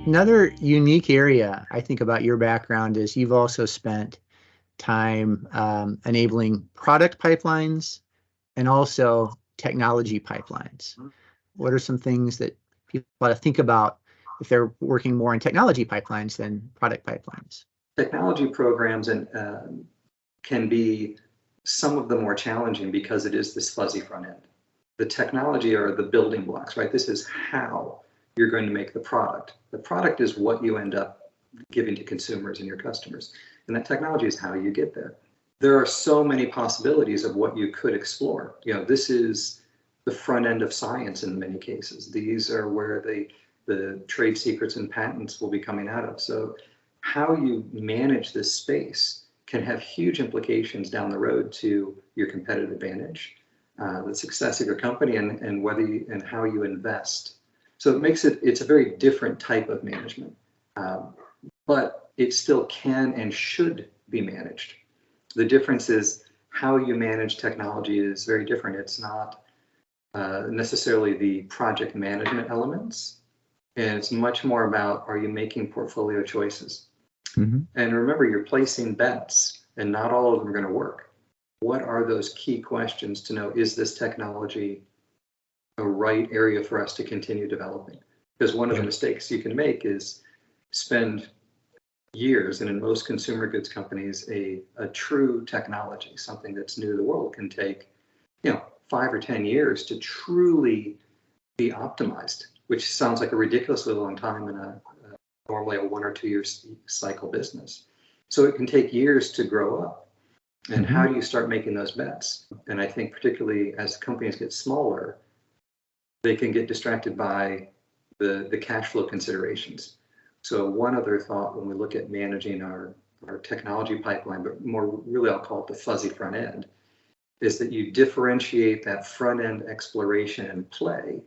Another unique area I think about your background is you've also spent time enabling product pipelines and also technology pipelines. What are some things that people ought to think about if they're working more in technology pipelines than product pipelines? Technology programs can be some of the more challenging because it is this fuzzy front end. The technology are the building blocks, right? This is how you're going to make the product. The product is what you end up giving to consumers and your customers. And that technology is how you get there. There are so many possibilities of what you could explore. You know, this is the front end of science in many cases. These are where the trade secrets and patents will be coming out of. So how you manage this space can have huge implications down the road to your competitive advantage, the success of your company, and whether and how you invest. So it makes it's a very different type of management, but it still can and should be managed. The difference is how you manage technology is very different. It's not necessarily the project management elements, and it's much more about, are you making portfolio choices? Mm-hmm. And remember, you're placing bets, and not all of them are going to work. What are those key questions to know, is this technology a right area for us to continue developing? Because one of the mistakes you can make is spend years, and in most consumer goods companies, a true technology, something that's new to the world, can take 5 or 10 years to truly be optimized, which sounds like a ridiculously long time in normally a 1 or 2 year cycle business. So it can take years to grow up. And how do you start making those bets? And I think particularly as companies get smaller, they can get distracted by the cash flow considerations. So one other thought when we look at managing our technology pipeline, but more really I'll call it the fuzzy front end, is that you differentiate that front end exploration and play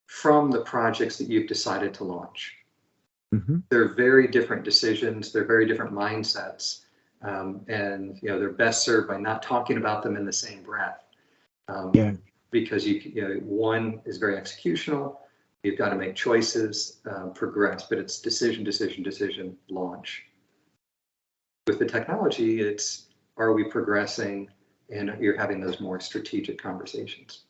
from the projects that you've decided to launch. Mm-hmm. They're very different decisions. They're very different mindsets. And they're best served by not talking about them in the same breath. Because one is very executional. You've got to make choices, progress, but it's decision, launch. With the technology, it's, are we progressing, and you're having those more strategic conversations.